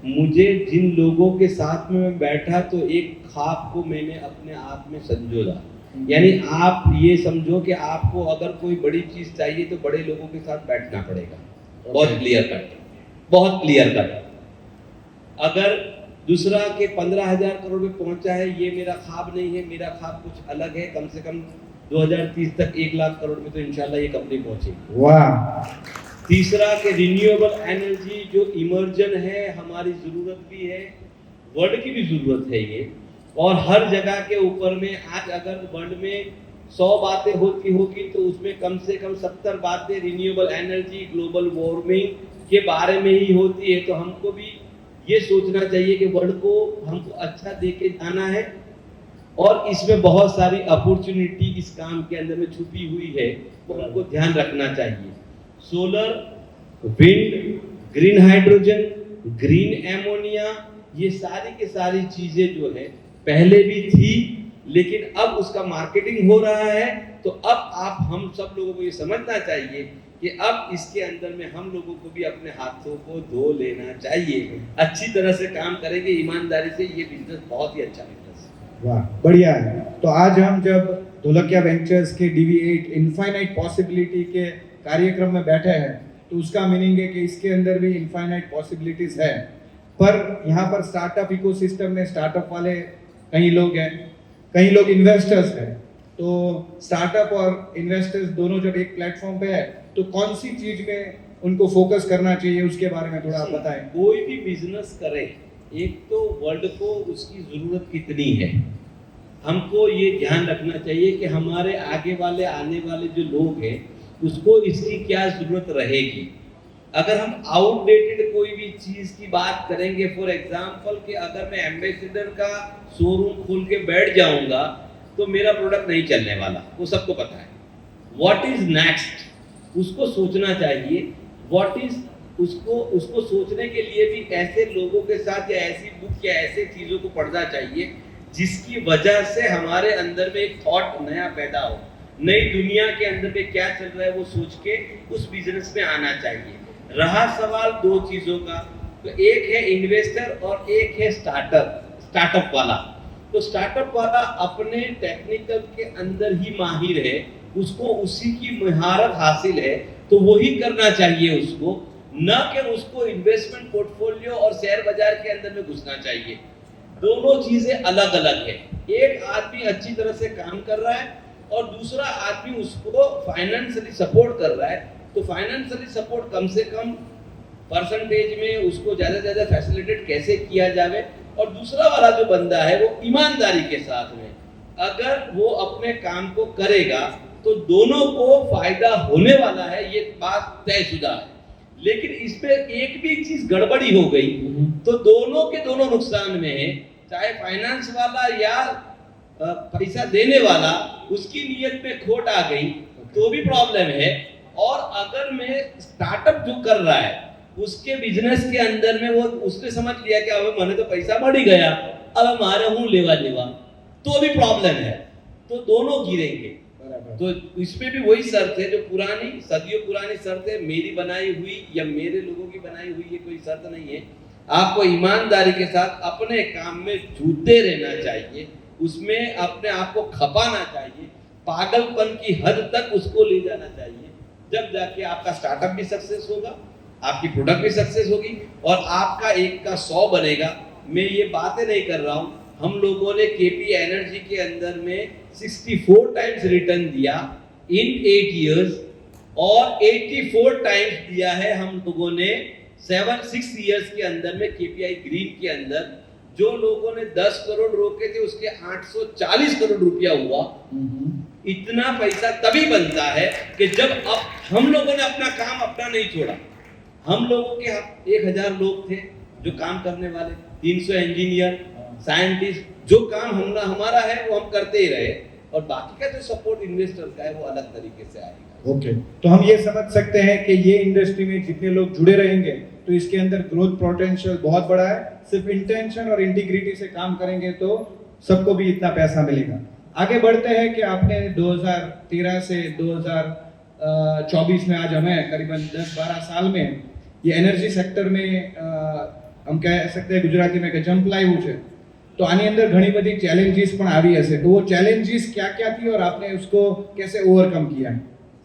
S4: मुझे जिन लोगों के साथ में मैं बैठा तो एक ख्वाब को मैंने अपने आप में संजोया। यानी आप ये समझो कि आपको अगर कोई बड़ी चीज चाहिए तो बड़े लोगों के साथ बैठना पड़ेगा। बहुत क्लियर कट, बहुत क्लियर कट। अगर दूसरा के 15,000 करोड़ में पहुंचा है, ये मेरा ख्वाब नहीं है, मेरा ख्वाब कुछ अलग है। कम से कम 2030 तक 1 लाख करोड़ में तो इंशाल्लाह ये कंपनी पहुंचेगी।
S1: वाह।
S4: तीसरा के रिन्यूएबल एनर्जी जो इमर्जन है, हमारी जरूरत भी है, वर्ल्ड की भी जरूरत है ये, और हर जगह के ऊपर में आज अगर वर्ल्ड में 100 बातें होती होगी तो उसमें कम से कम 70 बातें रिन्यूएबल एनर्जी, ग्लोबल वार्मिंग के बारे में ही होती है। तो हमको भी ये सोचना चाहिए कि वर्ल्ड को हमको अच्छा देके जाना है, और इसमें बहुत सारी अपॉर्चुनिटी इस काम के अंदर में छुपी हुई है, तो हमको ध्यान रखना चाहिए। Solar, wind, green hydrogen, green ammonia, ये सारी की सारी चीजें जो है पहले भी थी, लेकिन अब उसका मार्केटिंग हो रहा है। तो अब आप हम सब लोगों को ये समझना चाहिए कि अब इसके अंदर में हम लोगों को भी अपने हाथों को धो लेना चाहिए। अच्छी तरह से काम करेंगे, ईमानदारी से, ये बिजनेस बहुत ही अच्छा बिजनेस है।
S1: वाह, बढ़िया है। तो आज हम जब ढोलकिया वेंचर्स के DV8 इनफाइनाइट पॉसिबिलिटी के कार्यक्रम में बैठे हैं तो उसका मीनिंग है कि इसके अंदर भी इनफाइनाइट पॉसिबिलिटीज है। पर यहाँ पर स्टार्टअप इकोसिस्टम में स्टार्टअप वाले कई लोग हैं, कई लोग इन्वेस्टर्स हैं। तो स्टार्टअप और इन्वेस्टर्स दोनों जब एक प्लेटफॉर्म पे है तो कौन सी चीज में उनको फोकस करना चाहिए, उसके बारे में थोड़ा आप बताएं।
S4: कोई भी बिजनेस करे, एक तो वर्ल्ड को उसकी जरूरत कितनी है, हमको ये ध्यान रखना चाहिए कि हमारे आगे वाले आने वाले जो लोग हैं उसको इसकी क्या जरूरत रहेगी। अगर हम आउटडेटेड कोई भी चीज की बात करेंगे, फॉर एग्जांपल कि अगर मैं एम्बेसडर का शोरूम खोल के बैठ जाऊंगा तो मेरा प्रोडक्ट नहीं चलने वाला, वो सबको पता है। व्हाट इज नेक्स्ट, उसको सोचना चाहिए। व्हाट इज उसको सोचने के लिए भी ऐसे लोगों के साथ या ऐसी बुक या ऐसे चीजों को पढ़ना चाहिए जिसकी वजह से हमारे अंदर में एक थॉट नया पैदा हो, नई दुनिया के अंदर में क्या चल रहा है वो सोच के उस बिजनेस में आना चाहिए। रहा सवाल दो चीजों का, तो एक है इन्वेस्टर और एक है स्टार्टअप वाला। तो स्टार्टअप वाला अपने टेक्निकल के अंदर ही माहिर है, उसको उसी की महारत हासिल है, तो वही करना चाहिए उसको, न कि उसको इन्वेस्टमेंट पोर्टफोलियो और शेयर बाजार के अंदर में घुसना चाहिए। दोनों चीजें अलग अलग है। एक आदमी अच्छी तरह से काम कर रहा है और दूसरा आदमी उसको फाइनेंशियली सपोर्ट कर रहा है, तो फाइनेंशियली सपोर्ट कम से कम परसेंटेज में उसको ज्यादा से ज्यादा फैसिलिटेट कैसे किया जाए, और दूसरा वाला जो बंदा है वो ईमानदारी के साथ में अगर वो अपने काम को करेगा तो दोनों को फायदा होने वाला है, ये बात तयशुदा है। लेकिन इसमें एक भी चीज गड़बड़ी हो गई तो दोनों के दोनों नुकसान में है, चाहे फाइनेंस वाला या पैसा देने वाला, उसकी नीयत में खोट आ गई तो भी प्रॉब्लम है। और अगर मैं स्टार्टअप जो कर रहा है उसके बिजनेस के अंदर में वो उसने समझ लिया कि अब मैंने तो पैसा बढ़ ही गया, अब हमारे हूँ लेवा तो भी प्रॉब्लम है, तो दोनों गिरेंगे। तो इसमें भी वही शर्त है जो पुरानी सदियों पुरानी शर्त है, मेरी बनाई हुई या मेरे लोगों की बनाई हुई, ये कोई शर्त नहीं है। आपको ईमानदारी के साथ अपने काम में जुटे रहना चाहिए, उसमें अपने आप को खपाना चाहिए, पागलपन की हद तक उसको ले जाना चाहिए, जब जाके आपका स्टार्टअप भी सक्सेस होगा, आपकी प्रोडक्ट भी सक्सेस होगी और आपका एक का 100 बनेगा। मैं ये बातें नहीं कर रहा हूँ, हम लोगों ने केपी एनर्जी के अंदर में 64 टाइम्स रिटर्न दिया इन 8 इयर्स और 84 टाइम्स दिया है हम लोगों ने 6 इयर्स के अंदर में केपीआई ग्रीन के अंदर। जो लोगों ने 10 करोड़ रोके थे उसके 840 करोड़ रुपया हुआ। इतना पैसा तभी बनता है कि जब अब हम लोगों ने अपना काम अपना नहीं छोड़ा। हम लोगों के 1000 लोग थे जो काम करने वाले, 300 इंजीनियर, साइंटिस्ट, जो काम हमारा है वो हम करते ही रहे, और बाकी का जो सपोर्ट इन्वेस्टर का है वो अलग तरीके से आएगा।
S1: ओके, तो हम ये समझ सकते हैं कि ये इंडस्ट्री में जितने लोग जुड़े रहेंगे तो इसके अंदर ग्रोथ पोटेंशियल बहुत बड़ा है। सिर्फ इंटेंशन और इंटीग्रिटी से काम करेंगे तो सबको भी इतना पैसा मिलेगा। आगे बढ़ते हैं कि आपने 2013 से 2024 में आज हमें करीबन 10-12 साल में ये एनर्जी सेक्टर में हम कह सकते हैं गुजराती में कि जंप लाव्યું છે, तो આની અંદર ઘણી બધી ચેલેન્જીસ પણ આવી હશે, तो वो चैलेंजेस क्या क्या थी और आपने उसको कैसे ओवरकम किया है?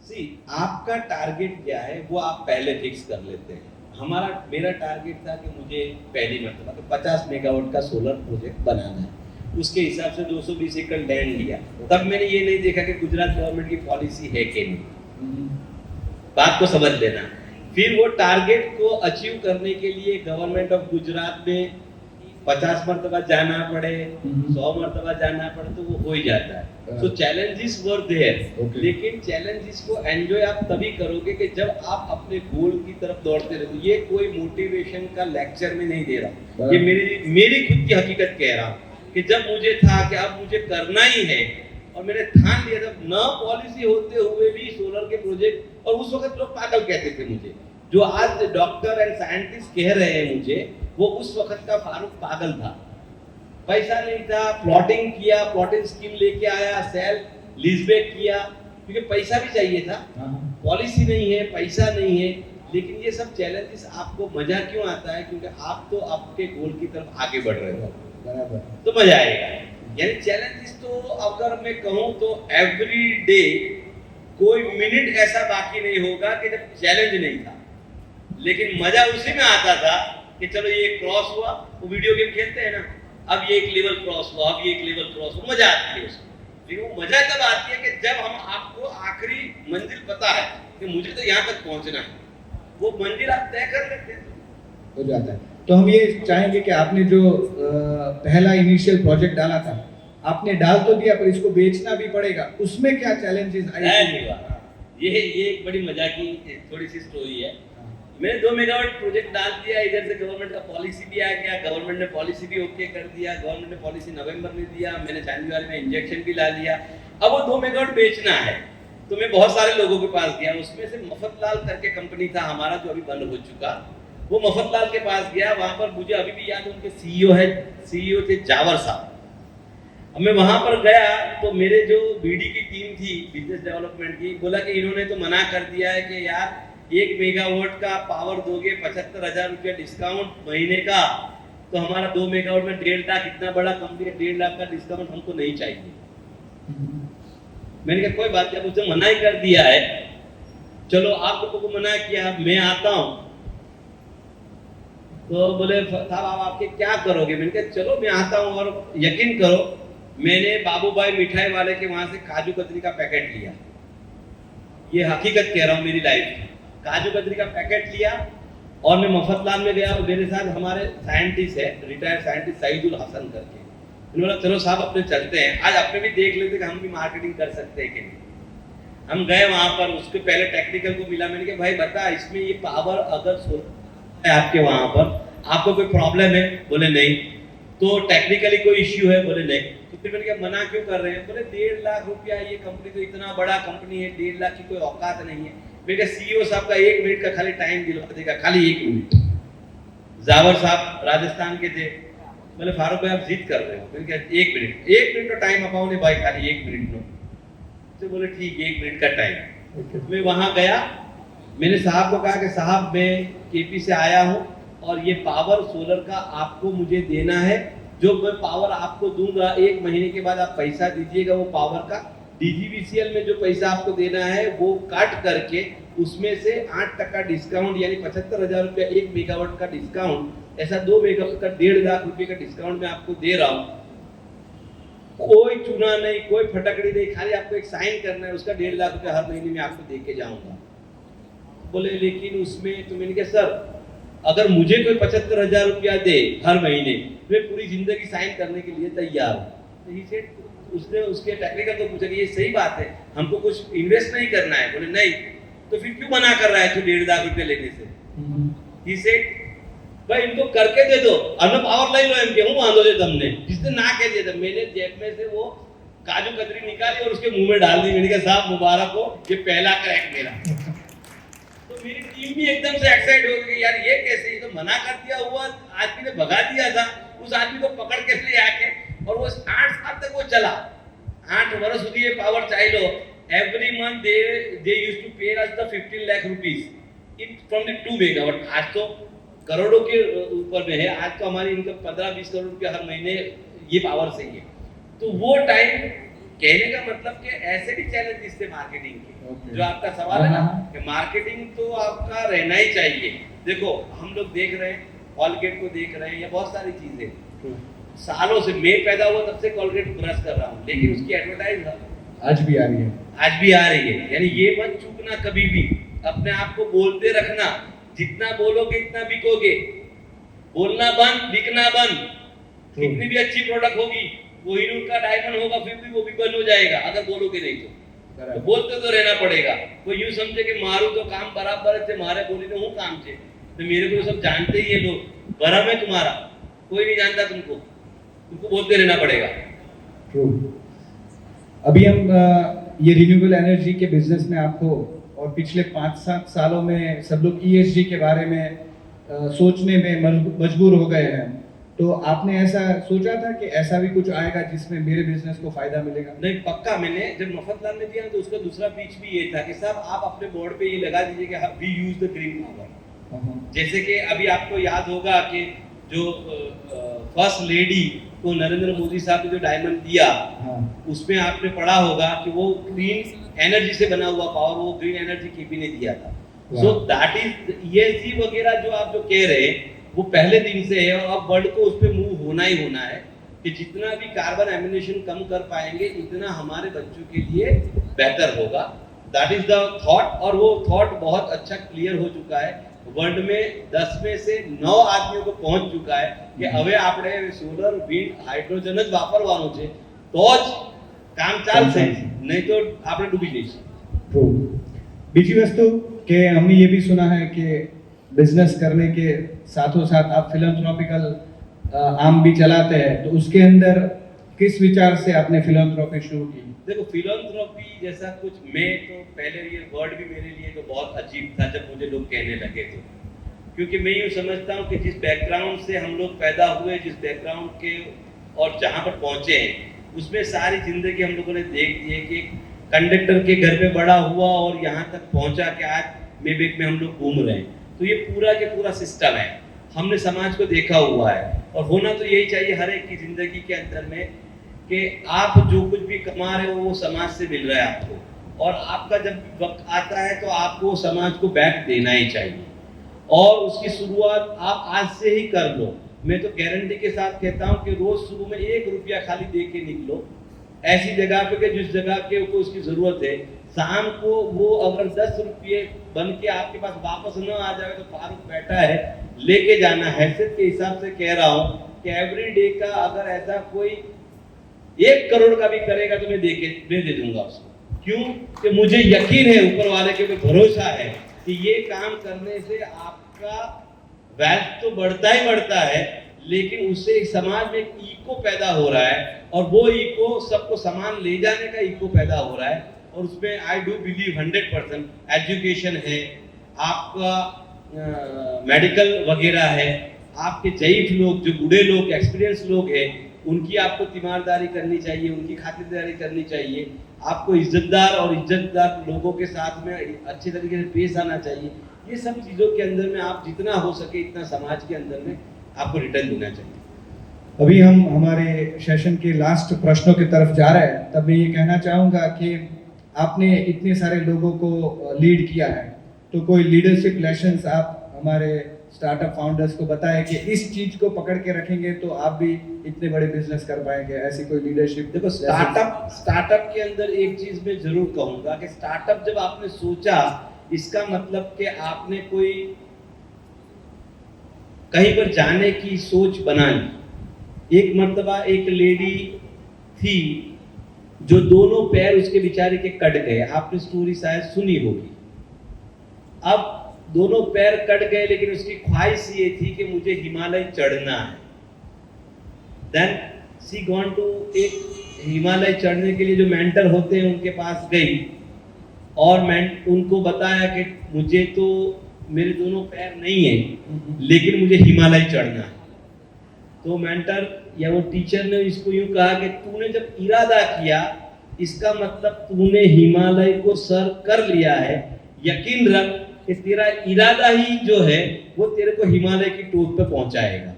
S4: सी, आपका टारगेट क्या है वो आप पहले फिक्स कर लेते हैं। मेरा टारगेट था कि मुझे पहली मरतबा तो 50 मेगावाट का सोलर प्रोजेक्ट बनाना है। उसके हिसाब से 220 एकड़ लैंड लिया। तब मैंने ये नहीं देखा कि गुजरात गवर्नमेंट की पॉलिसी है कि नहीं, बात को समझ लेना। फिर वो टारगेट को अचीव करने के लिए गवर्नमेंट ऑफ गुजरात में 50 मरतबा जाना पड़े, 100 मरतबा जाना पड़े, तो वो हो ही जाता है। सो चैलेंजेस वर देयर, लेकिन चैलेंजेस को एंजॉय आप तभी करोगे कि जब आप अपने गोल की तरफ दौड़ते रहो। ये कोई मोटिवेशन का लेक्चर में नहीं दे रहा, ये मेरी खुद की हकीकत कह रहा हूँ कि जब मुझे था कि अब मुझे करना ही है और मैंने ठान लिया, जब न पॉलिसी होते हुए भी सोलर के प्रोजेक्ट, और उस वक्त लोग पागल कहते थे मुझे, जो आज डॉक्टर एंड साइंटिस्ट कह रहे हैं मुझे, वो उस वक्त का फारूक पागल था। पैसा नहीं था, प्लॉटिंग किया, प्लॉटिंग स्कीम लेके आया, सेल लीजबैक किया, क्योंकि पैसा भी चाहिए था। पॉलिसी नहीं है, पैसा नहीं है, लेकिन ये सब चैलेंजेस आपको मजा क्यों आता है? क्योंकि आप तो आपके गोल की तरफ आगे बढ़ रहे हो, बराबर, तो मजा आएगा। यानी चैलेंजेस तो अगर मैं कहूँ तो एवरी डे कोई मिनट ऐसा बाकी नहीं होगा कि जब चैलेंज नहीं था, लेकिन मजा उसी में आता था कि चलो ये क्रॉस हुआ, वो वीडियो गेम खेलते हैं ना, अब ये एक लेवल क्रॉस हुआ, अब ये एक लेवल क्रॉस हुआ, मजा आती है उसमें। फिर वो मजा तब आती है कि जब हम आपको आखिरी मंजिल पता है कि मुझे तो यहाँ तक पहुंचना है, वो मंजिल आप तय कर लेते हैं।
S1: हो जाता है। तो हम ये चाहेंगे कि आपने जो पहला इनिशियल प्रोजेक्ट डाला था, आपने डाल तो दिया पर इसको बेचना भी पड़ेगा, उसमें क्या चैलेंजेस आए?
S4: नहीं हुआ। ये एक बड़ी मजा की थोड़ी सी स्टोरी है। मैंने 2 मेगावाट प्रोजेक्ट डाल दिया, इधर से गवर्नमेंट का पॉलिसी भी आ गया, गवर्नमेंट ने पॉलिसी भी ओके कर दिया, गवर्नमेंट ने पॉलिसी नवंबर में दिया, मैंने जनवरी में इंजेक्शन भी ला लिया। अब वो 2 मेगावाट बेचना है, तो मैं बहुत सारे लोगों के पास गया, उसमें से मफतलाल करके कंपनी था हमारा जो अभी बंद हो चुका, वो मफतलाल के पास गया। वहां पर मुझे अभी भी याद है, उनके सीईओ थे जावर साहब। अब मैं वहां पर गया तो मेरे जो बीडी की टीम थी बिजनेस डेवलपमेंट की, बोला कि इन्होंने तो मना कर दिया है कि यार 1 मेगावाट का पावर दोगे 75,000 रुपया डिस्काउंट महीने का, तो हमारा 2 मेगावाट में 1.5 लाख, इतना बड़ा कंपनी है, 1.5 लाख का डिस्काउंट हमको नहीं चाहिए। मैंने कहा कोई बात नहीं, अब उसने मना ही कर दिया है, चलो आप लोगों को मना किया, मैं आता हूँ। तो बोले साहब आप आपके क्या करोगे? मैंने कहा चलो मैं आता हूँ, और यकीन करो मैंने बाबूभाई मिठाई वाले के वहां से काजू कतरी का पैकेट लिया, ये हकीकत कह रहा हूँ मेरी लाइफ की। काजू कतरी का पैकेट लिया और मैं मफतलाल में गया, और मेरे साथ हमारे साइंटिस्ट है, रिटायर्ड साइंटिस्ट सईदुल हसन करके। उन्होंने बोला चलो साहब अपने चलते हैं, आज अपने भी देख लेते कि हम भी मार्केटिंग कर सकते हैं कि नहीं। हम गए वहां पर, उसके पहले टेक्निकल को मिला, मैंने कहा भाई बता इसमें ये पावर अगर है आपके वहां पर, आपको कोई प्रॉब्लम है? बोले नहीं। तो टेक्निकली कोई इश्यू है? बोले नहीं। तो फिर मैंने कहा मना क्यों कर रहे हैं? बोले 1.5 लाख रुपया, ये कंपनी तो इतना बड़ा कंपनी है, 1.5 लाख की कोई औकात नहीं है। मेरे सीईओ साहब का 1 मिनट का खाली टाइम दिलवा देगा, खाली 1 मिनट। जावर साहब राजस्थान के थे, बोले फारूक भाई आप जिद कर रहे हो? मैंने कहा 1 मिनट का टाइम अपाओ ने भाई, खाली 1 मिनट नो। तो बोले ठीक 1 मिनट का टाइम। मैं वहां गया, मैंने साहब को कहा कि साहब मैं केपी से आया हूं और ये पावर सोलर का आपको मुझे देना है, जो मैं पावर आपको दूंगा 1 महीने के बाद आप पैसा दीजिएगा, वो पावर का डीजीवीसीएल में जो पैसा आपको देना है वो काट करके उसमें से 8% डिस्काउंट, यानी 75,000 रुपया 1 मेगावाट का डिस्काउंट, ऐसा 2 मेगावाट का 1.5 लाख रुपए का डिस्काउंट मैं आपको दे रहा हूँ। कोई चुना नहीं, कोई फटकड़ी नहीं, खाली आपको एक साइन करना है, उसका 1.5 लाख रुपया हर महीने में आपको दे के जाऊंगा। बोले लेकिन उसमें, तो मैंने कहा सर अगर मुझे कोई 75,000 रुपया दे हर महीने, मैं पूरी जिंदगी साइन करने के लिए तैयार हूँ। उसने उसके टेक्निकल को पूछा कि ये सही बात है, हमको कुछ इन्वेस्ट नहीं करना है? बोले नहीं। तो फिर क्यों मना कर रहा है तू 1.5 लाख रुपया लेने से? ही सेड भाई इनको करके दे दो, अन्न पावर लई लो, एम के हूं वांधो दे तमने। जिसने ना कह दिया था, मैंने जेब में से वो काजू कतरी निकाली और उसके मुंह में डाल दी। मैंने कहा साहब मुबारक हो, ये पहला क्रैक मेरा। तो मेरी टीम भी एकदम से एक्साइट हो गई, यार ये कैसे, ये तो मना कर दिया हुआ आदमी ने भगा दिया था, उस आदमी को पकड़ के ले आके, और वो 8 साल तक वो चला, 8 वर्ष સુધી ये पावर चाइलो। Every month they used to pay us the 15 lakh rupees in from the 2 megawatt. आज तो करोड़ों के ऊपर में है, आज तो हमारी इनकम 15-20 करोड़ रुपया हर महीने ये पावर से ही है। तो वो टाइम, कहने का मतलब कि ऐसे भी चैलेंजेस थे मार्केटिंग के। जो आपका सवाल है ना कि मार्केटिंग तो आपका रहना ही चाहिए। देखो हम लोग देख रहे हैं, कॉलगेट को देख रहे हैं, या बहुत सारी चीजें सालों से, मैं पैदा हुआ तब से कॉलगेट ब्रश कर रहा हूँ, लेकिन उसकी एडवर्टाइज
S1: आज भी आ रही है,
S4: आज भी आ रही है। यानी ये मत चूकना कभी भी, अपने आप को बोलते रखना, जितना बोलोगे इतना बिकोगे। बोलना बंद, बिकना बंद। कितनी भी अच्छी प्रोडक्ट होगी, वो हीरो का डायमंड होगा, फिर भी वो भी बंद हो जाएगा अगर बोलोगे नहीं तो बोलते तो रहना पड़ेगा। कोई यूं समझे कि मारू तो काम बराबर है, मारे बोली तो हूँ काम से, तो मेरे को सब जानते ही है लोग, भरम है तुम्हारा, कोई नहीं जानता तुमको, तुमको बोलते रहना पड़ेगा।
S1: ट्रू। अभी हम ये रिन्यूएबल एनर्जी के बिजनेस में आपको, और पिछले 5-7 सालों में सब लोग ESG के बारे में सोचने में मजबूर हो गए हैं, तो आपने ऐसा सोचा था कि ऐसा भी कुछ आएगा जिसमें मेरे बिजनेस को फायदा मिलेगा?
S4: नहीं, पक्का। मैंने जब मफतलाल में दिया तो उसका दूसरा पिच भी ये था कि साहब आप अपने बोर्ड पे ये लगा दीजिए कि we use the green power. जैसे कि अभी आपको याद होगा कि जो फर्स्ट लेडी को नरेंद्र मोदी साहब ने जो डायमंड दिया, उसमें आपने पढ़ा होगा कि वो ग्रीन एनर्जी से बना हुआ पावर, वो ग्रीन एनर्जी केपी ने दिया था। सो दैट इज ESG वगैरह जो आप जो कह रहे हैं वो पहले दिन से है, और अब वर्ल्ड को उस पर मूव होना ही होना है। कि जितना भी कार्बन एमिनेशन कम कर पाएंगे इतना हमारे बच्चों के लिए बेहतर होगा। दैट इज द थॉट, और वो थॉट बहुत अच्छा क्लियर हो चुका है। वर्ल्ड में 10 में से 9 આદમીઓ को પહોંચ ચુકા है કે હવે આપણે સોલર, વિન્ડ, હાઇડ્રોજન જ વાપરવાનું છે તો જ કામ ચાલશે, નહીં તો આપણે ડૂબી જઈશું।
S1: ट्रू। बीजी वस्तु कि हमने ये भी सुना है कि बिजनेस करने के साथों साथ आप फिलैंथ्रोपिकल आर्म भी चलाते हैं, तो उसके अंदर किस विचार से आपने फिलैंथ्रोपी शुरू की?
S4: देखो, फिलैंथ्रोपी जैसा कुछ, मैं तो पहले ये वर्ड भी मेरे लिए तो बहुत अजीब था जब मुझे लोग कहने लगे थे, क्योंकि मैं यूँ समझता हूँ कि जिस बैकग्राउंड से हम लोग पैदा हुए, जिस बैकग्राउंड के और जहाँ पर पहुँचे हैं, उसमें सारी जिंदगी हम लोगों ने देख ली है कि कंडक्टर के घर पे बड़ा हुआ और यहाँ तक पहुँचा कि आज मेबेक में हम लोग घूम रहे हैं। तो ये पूरा के पूरा सिस्टम है, हमने समाज को देखा हुआ है, और होना तो यही चाहिए हर एक की जिंदगी के अंदर में कि आप जो कुछ भी कमा रहे हो वो समाज से मिल रहा है आपको, और आपका जब वक्त आता है तो आपको समाज को बैक देना ही चाहिए, और उसकी शुरुआत आप आज से ही कर लो। मैं तो गारंटी के साथ कहता हूँ कि रोज शुरू में 1 रुपया खाली दे के निकलो ऐसी जगह पे कि जिस जगह के को उसकी जरूरत है। शाम को वो अगर 10 रुपये बन के आपके पास वापस न आ जाए तो फारूक बैठा है, लेके जाना। हैसियत के हिसाब से कह रहा हूँ कि एवरी डे का अगर ऐसा कोई 1 करोड़ का भी करेगा तो मैं दे दूंगा उसको। क्यों? कि मुझे यकीन है ऊपर वाले के ऊपर भरोसा है कि ये काम करने से आपका वेल्थ तो बढ़ता ही बढ़ता है, लेकिन उससे समाज में एक इको पैदा हो रहा है, और वो इको सबको समान ले जाने का इको पैदा हो रहा है। और उसमें आई डू बिलीव 100% एजुकेशन है, आपका मेडिकल वगैरह है, आपके ज़ईफ लोग, जो बूढ़े लोग, एक्सपीरियंस लोग हैं, उनकी आपको तीमारदारी करनी चाहिए, उनकी खातिरदारी करनी चाहिए। आपको इज्जतदार और इज्जतदार लोगों के साथ में अच्छे तरीके से पेश आना चाहिए। ये सब चीज़ों के अंदर में आप जितना हो सके इतना समाज के अंदर में आपको रिटर्न देना चाहिए।
S1: अभी हम हमारे सेशन के लास्ट प्रश्नों की तरफ जा रहे हैं, तब मैं ये कहना चाहूँगा कि आपने इतने सारे लोगों को लीड किया है, तो कोई लीडरशिप लेसन्स आप हमारे स्टार्टअप फाउंडर्स को बताएं कि इस चीज को पकड़ के रखेंगे तो आप भी इतने बड़े बिजनेस कर पाएंगे, ऐसी कोई लीडरशिप?
S4: देखो, स्टार्टअप के अंदर एक चीज मैं जरूर कहूंगा कि स्टार्टअप जब आपने सोचा, इसका मतलब कि आपने कोई कहीं पर जाने की सोच बना ली। एक मर्तबा एक लेडी थी जो दोनों पैर उसके बेचारे के कट गए, आपने स्टोरी शायद सुनी होगी। अब दोनों पैर कट गए, लेकिन उसकी ख्वाहिश ये थी कि मुझे हिमालय चढ़ना है। देन सी गॉन टू, एक हिमालय चढ़ने के लिए जो मेंटर होते हैं उनके पास गई, और उनको बताया कि मुझे तो मेरे दोनों पैर नहीं है, लेकिन मुझे हिमालय चढ़ना है। तो मेंटर या वो टीचर ने इसको यूं कहा कि तूने जब इरादा किया, इसका मतलब तूने हिमालय को सर कर लिया है। यकीन रख कि तेरा इरादा ही जो है वो तेरे को हिमालय की टोप पे पहुंचाएगा।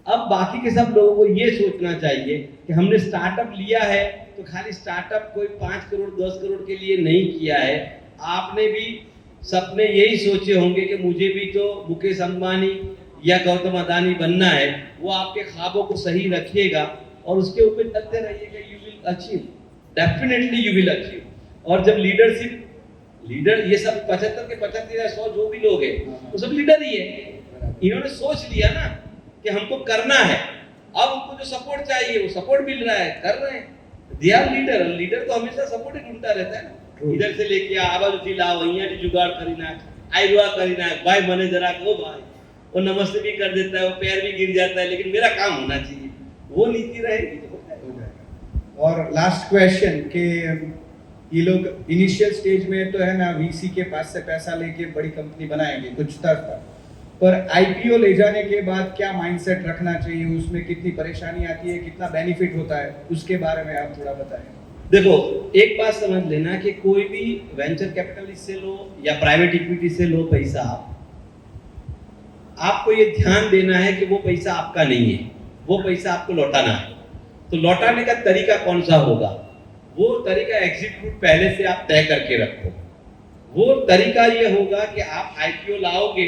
S4: अब बाकी के सब लोगों को ये सोचना चाहिए कि हमने स्टार्टअप लिया है तो खाली स्टार्टअप कोई 5 करोड़ 10 करोड़ के लिए नहीं किया है। आपने भी सपने यही सोचे होंगे कि मुझे भी तो मुकेश अंबानी या गौतम अदानी बनना है। वो आपके ख्वाबों को सही रखिएगा और उसके ऊपर चलते रहिएगा, you will achieve, definitely you will achieve. और जब लीडर ये सब 75 के 75 या 100 जो भी लोग हैं वो सब लीडर ही है। इन्होंने सोच लिया ना कि हमको करना है, अब उनको जो सपोर्ट चाहिए वो सपोर्ट मिल रहा है, कर रहे हैं। They are leader. लीडर तो हमेशा सपोर्ट ही ढूंढता रहता है ना, इधर से लेके आवाज लाओ, અહીંયા जुगाड़ करीना, आईवा करीना, भाई मने जरा को भाई, वो नमस्ते भी कर देता है, वो पैर भी गिर जाता है, लेकिन मेरा काम होना चाहिए, वो नीति रहेगी तो हो जाएगा।
S1: और लास्ट क्वेश्चन कि ये लोग इनिशियल स्टेज में तो है ना वीसी के पास से पैसा लेके बड़ी कंपनी बनाएंगे कुछ स्तर पर आईपीओ ले जाने के बाद क्या माइंडसेट रखना चाहिए, उसमें कितनी परेशानी आती है, कितना बेनिफिट होता है, उसके बारे में आप थोड़ा बताएं।
S4: देखो, एक बात समझ लेना कि कोई भी वेंचर कैपिटलिस्ट से लो या प्राइवेट इक्विटी से लो पैसा, आपको ये ध्यान देना है कि वो पैसा आपका नहीं है, वो पैसा आपको लौटाना है। तो लौटाने का तरीका कौन सा होगा, वो तरीका एग्जिट रूट पहले से आप तय करके रखो। वो तरीका ये होगा कि आप आईपीओ लाओगे,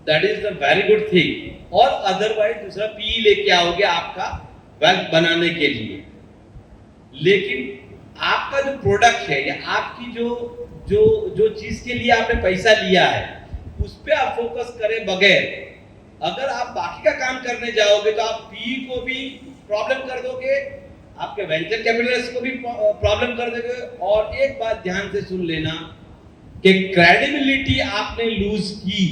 S4: that is the very good thing, और अदरवाइज दूसरा पीई लेके आओगे आपका वेल्थ बनाने के लिए, लेकिन आपका जो प्रोडक्ट है या आपकी जो जो जो चीज के लिए आपने पैसा लिया है उस पे आप फोकस करें बगैर अगर आप बाकी का काम करने जाओगे तो आप पी को भी प्रॉब्लम कर दोगे, आपके वेंचर कैपिटलिस्ट को भी प्रॉब्लम कर दोगे। और एक बात ध्यान से सुन लेना कि क्रेडिबिलिटी आपने लूज की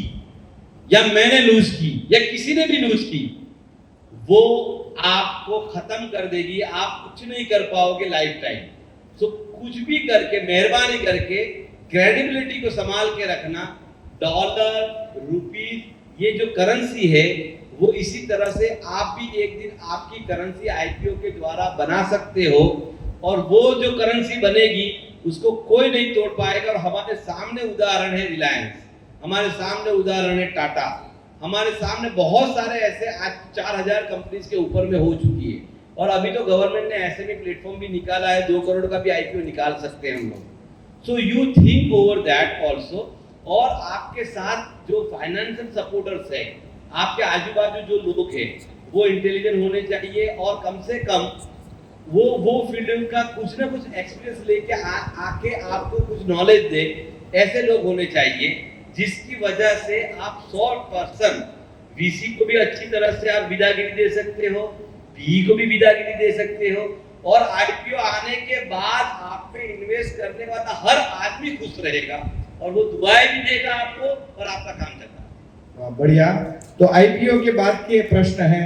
S4: या मैंने लूज की या किसी ने भी लूज की, वो आपको खत्म कर देगी, आप कुछ नहीं कर पाओगे लाइफ टाइम। तो कुछ भी करके मेहरबानी करके क्रेडिबिलिटी को संभाल के रखना। डॉलर, रुपीज, ये जो करेंसी है वो इसी तरह से आप भी एक दिन आपकी करेंसी आईपीओ के द्वारा बना सकते हो, और वो जो करेंसी बनेगी उसको कोई नहीं तोड़ पाएगा। और हमारे सामने उदाहरण है रिलायंस, हमारे सामने उदाहरण है टाटा, हमारे सामने बहुत सारे ऐसे आज 4000 कंपनीज के ऊपर में हो चुकी है। और अभी तो गवर्नमेंट ने ऐसे भी प्लेटफॉर्म भी निकाला है, 2 करोड़ का भी आईपीओ निकाल सकते हैं हम लोग। So you think over that also. और आपके साथ जो फाइनेंशियल सपोर्टर्स है, आपके आजू बाजू जो लोग हैं वो इंटेलिजेंट होने चाहिए, और कम से कम वो फील्ड का कुछ ना कुछ एक्सपीरियंस लेके आके आपको कुछ नॉलेज दे, ऐसे लोग होने चाहिए जिसकी वजह से आप 100% वीसी को भी अच्छी तरह से आप विदागिरी दे सकते हो, पी को भी विदागिरी दे सकते हो, और आईपीओ आने के बाद आप पे इन्वेस्ट करने वाला हर आदमी खुश रहेगा और वो दुआएं भी देगा आपको और आपका काम चलेगा।
S1: बढ़िया। तो आईपीओ के बाद के प्रश्न है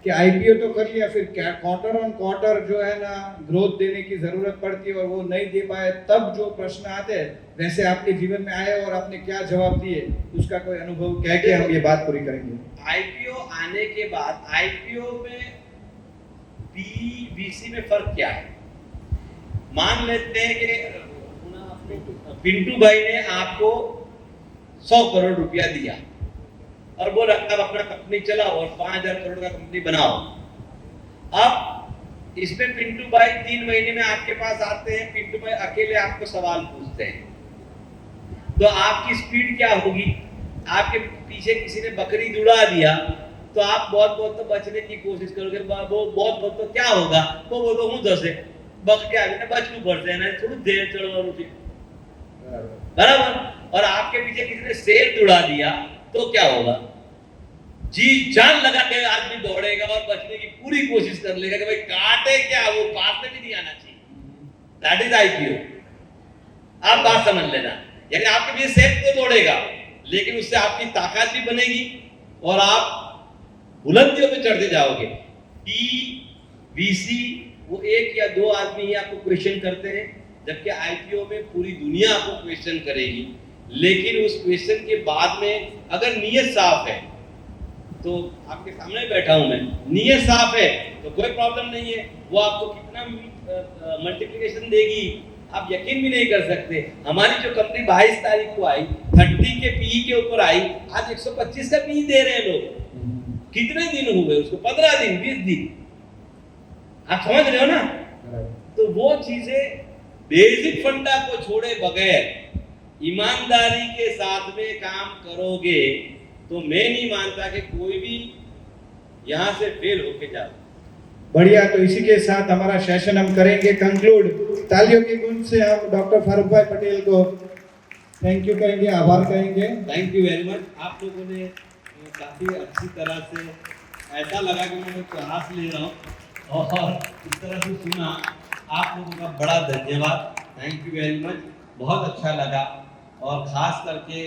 S1: कि आईपीओ तो कर लिया, फिर क्या क्वार्टर ऑन क्वार्टर जो है ना ग्रोथ देने की जरूरत पड़ती है और वो नहीं दे पाए, तब जो प्रश्न आते हैं, वैसे आपके जीवन में आए और आपने क्या जवाब दिए, उसका कोई अनुभव कह के हम ये बात पूरी करेंगे।
S4: आईपीओ आने के बाद आईपीओ में पीवीसी में फर्क क्या है? मान लेते हैं कि पिंटू भाई ने आपको 100 करोड़ रुपया दिया और बोला अब अपना कंपनी चलाओ और 5000 करोड़ का कंपनी बनाओ। अब इसमें पिंटू भाई 3 महीने में आपके पास आते हैं, पिंटू भाई अकेले आपको सवाल पूछते हैं, तो आपकी स्पीड क्या होगी? आपके पीछे किसी ने बकरी दुड़ा दिया तो आप बहुत तो बचने की कोशिश करोगे, वो बहुत तो क्या होगा, वो बोलो हूँ 10 बक के आगे बचू पड़ते हैं ना, थोड़ी देर चढ़वा उठी बराबर। और आपके पीछे किसी ने शेर दुड़ा दिया तो क्या होगा? जी जान लगा के आदमी दौड़ेगा और बचने की पूरी कोशिश कर लेगा कि भाई काटे क्या, वो पास में भी नहीं आना चाहिए। That is IPO. आप बात समझ लेना, यानी आपके पीछे शेर तो दौड़ेगा लेकिन उससे आपकी ताकत भी बनेगी और आप बुलंदियों पे चढ़ते जाओगे। पीवीसी वो 1 या 2 आदमी ही आपको क्वेश्चन करते हैं, जबकि आईपीओ में पूरी दुनिया आपको क्वेश्चन करेगी। लेकिन उस क्वेश्चन के बाद में अगर नीयत साफ है, तो आपके सामने बैठा हूं मैं, नीयत साफ है तो कोई प्रॉब्लम नहीं है। वो आपको कितना मल्टीप्लिकेशन देगी आप यकीन भी नहीं कर सकते। हमारी जो कंपनी 22 तारीख को आई, 30 के पी के ऊपर आई, आज 125 का पी दे रहे हैं लोग। कितने दिन हुए उसको? 15 दिन, 20 दिन। आप समझ रहे हो ना? तो वो चीजें बेसिक फंडा को छोड़े बगैर ईमानदारी के साथ में काम करोगे तो मैं नहीं मानता कि कोई भी यहां से फेल होके जाए।
S1: बढ़िया। तो इसी के साथ हमारा सेशन हम करेंगे कंक्लूड। तालियों की गूंज से हम डॉक्टर फारूक भाई पटेल को थैंक यू कहेंगे, आभार कहेंगे।
S4: Thank you very much. आप लोगों ने काफी अच्छी तरह से, ऐसा लगा कि मैं क्लास ले रहा हूँ और इस तरह से सुना। आप लोगों का बड़ा धन्यवाद, थैंक यू वेरी मच। बहुत अच्छा लगा और खास करके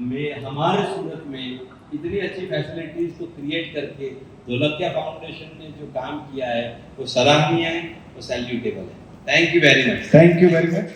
S4: मैं हमारे सूरत में इतनी अच्छी फैसिलिटीज को क्रिएट करके ढोलकिया फाउंडेशन ने जो काम किया है वो सराहनीय है, वो सैल्यूटेबल है। Thank you very much.
S1: Thank you very much.